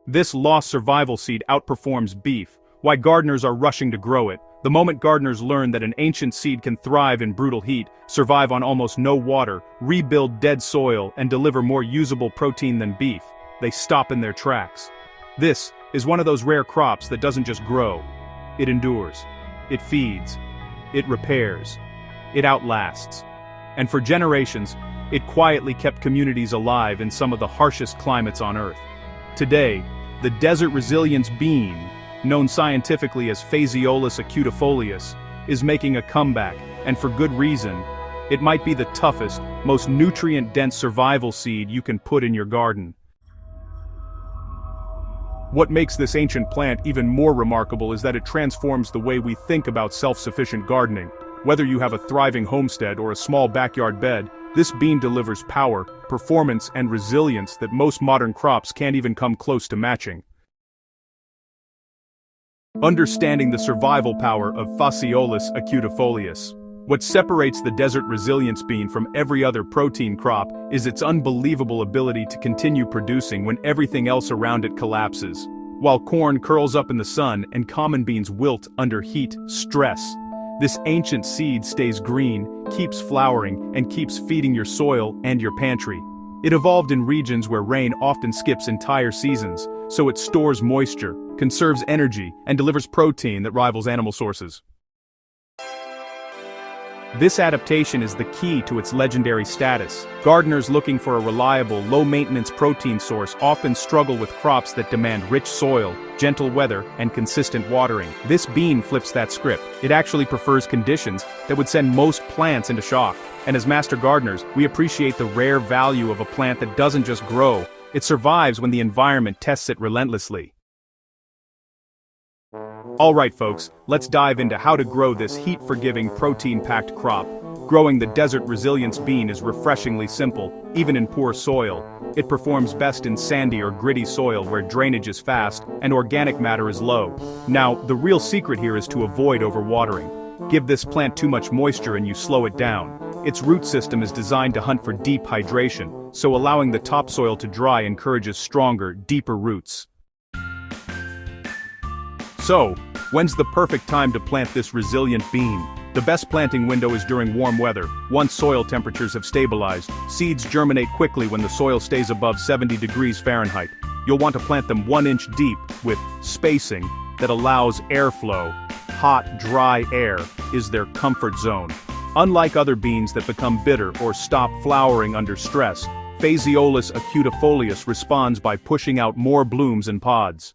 This lost survival seed outperforms beef. Why gardeners are rushing to grow it. The moment gardeners learn that an ancient seed can thrive in brutal heat, survive on almost no water, rebuild dead soil, and deliver more usable protein than beef, they stop in their tracks. This is one of those rare crops that doesn't just grow. It endures. It feeds. It repairs. It outlasts. And for generations, it quietly kept communities alive in some of the harshest climates on Earth. Today, the desert resilience bean, known scientifically as Phaseolus acutifolius, is making a comeback, and for good reason. It might be the toughest, most nutrient-dense survival seed you can put in your garden. What makes this ancient plant even more remarkable is that it transforms the way we think about self-sufficient gardening. Whether you have a thriving homestead or a small backyard bed, this bean delivers power, performance, and resilience that most modern crops can't even come close to matching. Understanding the survival power of Phaseolus acutifolius. What separates the desert resilience bean from every other protein crop is its unbelievable ability to continue producing when everything else around it collapses. While corn curls up in the sun and common beans wilt under heat, stress, this ancient seed stays green, keeps flowering, and keeps feeding your soil and your pantry. It evolved in regions where rain often skips entire seasons, so it stores moisture, conserves energy, and delivers protein that rivals animal sources. This adaptation is the key to its legendary status. Gardeners looking for a reliable, low-maintenance protein source often struggle with crops that demand rich soil, gentle weather, and consistent watering. This bean flips that script. It actually prefers conditions that would send most plants into shock. And as master gardeners, we appreciate the rare value of a plant that doesn't just grow, it survives when the environment tests it relentlessly. Alright folks, let's dive into how to grow this heat-forgiving, protein-packed crop. Growing the desert resilience bean is refreshingly simple, even in poor soil. It performs best in sandy or gritty soil where drainage is fast and organic matter is low. Now, the real secret here is to avoid overwatering. Give this plant too much moisture and you slow it down. Its root system is designed to hunt for deep hydration, so allowing the topsoil to dry encourages stronger, deeper roots. So, when's the perfect time to plant this resilient bean? The best planting window is during warm weather. Once soil temperatures have stabilized, seeds germinate quickly when the soil stays above 70 degrees Fahrenheit. You'll want to plant them 1 inch deep, with spacing that allows airflow. Hot, dry air is their comfort zone. Unlike other beans that become bitter or stop flowering under stress, Phaseolus acutifolius responds by pushing out more blooms and pods.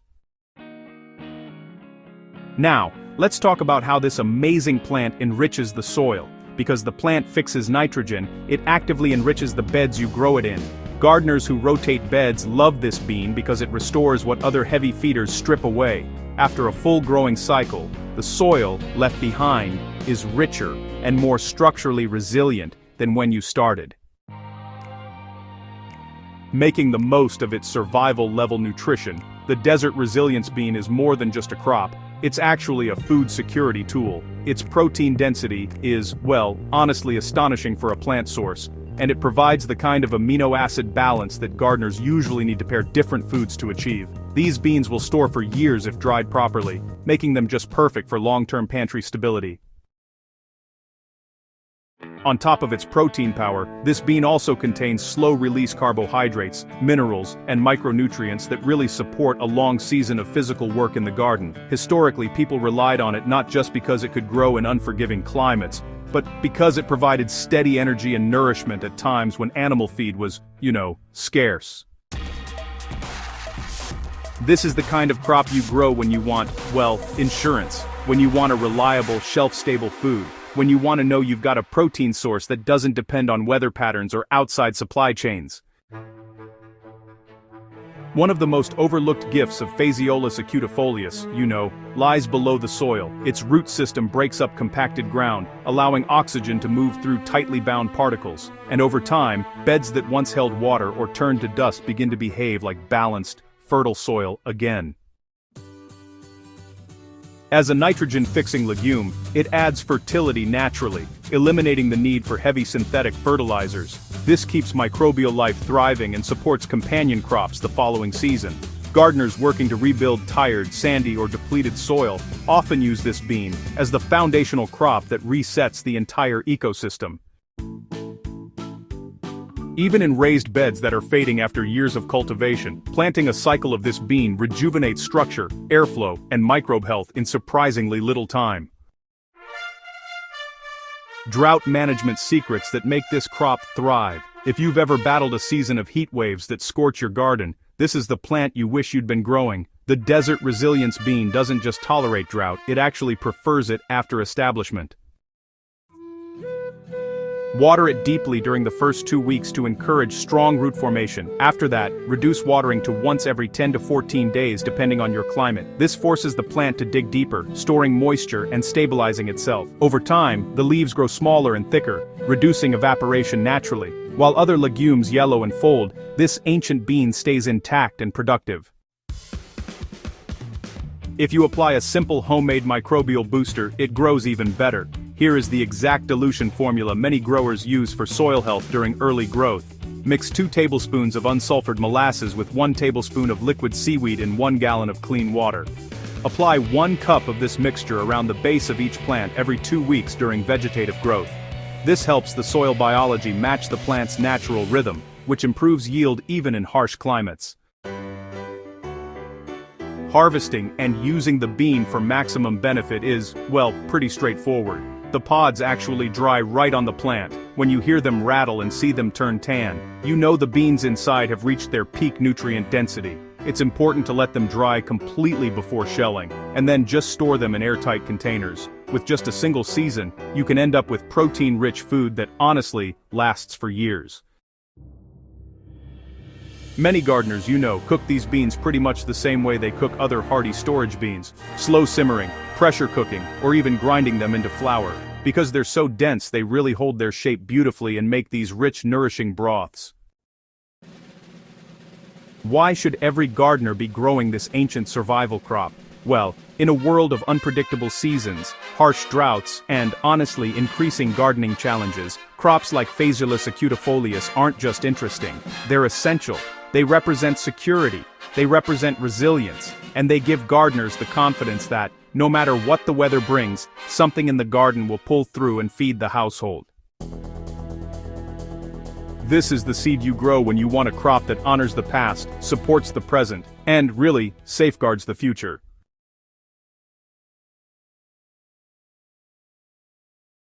Now, let's talk about how this amazing plant enriches the soil. Because the plant fixes nitrogen, it actively enriches the beds you grow it in. Gardeners who rotate beds love this bean because it restores what other heavy feeders strip away. After a full growing cycle, the soil left behind is richer and more structurally resilient than when you started. Making the most of its survival-level nutrition, the desert resilience bean is more than just a crop. It's actually a food security tool. Its protein density is, well, honestly astonishing for a plant source, and it provides the kind of amino acid balance that gardeners usually need to pair different foods to achieve. These beans will store for years if dried properly, making them just perfect for long-term pantry stability. On top of its protein power, this bean also contains slow-release carbohydrates, minerals, and micronutrients that really support a long season of physical work in the garden. Historically, people relied on it not just because it could grow in unforgiving climates, but because it provided steady energy and nourishment at times when animal feed was, scarce. This is the kind of crop you grow when you want, well, insurance. When you want a reliable, shelf-stable food. When you want to know you've got a protein source that doesn't depend on weather patterns or outside supply chains. One of the most overlooked gifts of Phaseolus acutifolius, lies below the soil. Its root system breaks up compacted ground, allowing oxygen to move through tightly bound particles. And over time, beds that once held water or turned to dust begin to behave like balanced, fertile soil again. As a nitrogen-fixing legume, it adds fertility naturally, eliminating the need for heavy synthetic fertilizers. This keeps microbial life thriving and supports companion crops the following season. Gardeners working to rebuild tired, sandy, or depleted soil often use this bean as the foundational crop that resets the entire ecosystem. Even in raised beds that are fading after years of cultivation, planting a cycle of this bean rejuvenates structure, airflow, and microbe health in surprisingly little time. Drought management secrets that make this crop thrive. If you've ever battled a season of heat waves that scorch your garden, this is the plant you wish you'd been growing. The desert resilience bean doesn't just tolerate drought, it actually prefers it after establishment. Water it deeply during the first 2 weeks to encourage strong root formation. After that, reduce watering to once every 10 to 14 days depending on your climate. This forces the plant to dig deeper, storing moisture and stabilizing itself. Over time, the leaves grow smaller and thicker, reducing evaporation naturally. While other legumes yellow and fold, this ancient bean stays intact and productive. If you apply a simple homemade microbial booster, it grows even better. Here is the exact dilution formula many growers use for soil health during early growth. Mix 2 tablespoons of unsulfured molasses with 1 tablespoon of liquid seaweed in 1 gallon of clean water. Apply 1 cup of this mixture around the base of each plant every 2 weeks during vegetative growth. This helps the soil biology match the plant's natural rhythm, which improves yield even in harsh climates. Harvesting and using the bean for maximum benefit is, well, pretty straightforward. The pods actually dry right on the plant. When you hear them rattle and see them turn tan, you know the beans inside have reached their peak nutrient density. It's important to let them dry completely before shelling, and then just store them in airtight containers. With just a single season, you can end up with protein-rich food that honestly lasts for years. Many gardeners cook these beans pretty much the same way they cook other hearty storage beans, slow simmering, pressure cooking, or even grinding them into flour. Because they're so dense, they really hold their shape beautifully and make these rich, nourishing broths. Why should every gardener be growing this ancient survival crop? Well, in a world of unpredictable seasons, harsh droughts, and, honestly, increasing gardening challenges, crops like Phaseolus acutifolius aren't just interesting, they're essential. They represent security, they represent resilience, and they give gardeners the confidence that, no matter what the weather brings, something in the garden will pull through and feed the household. This is the seed you grow when you want a crop that honors the past, supports the present, and, really, safeguards the future.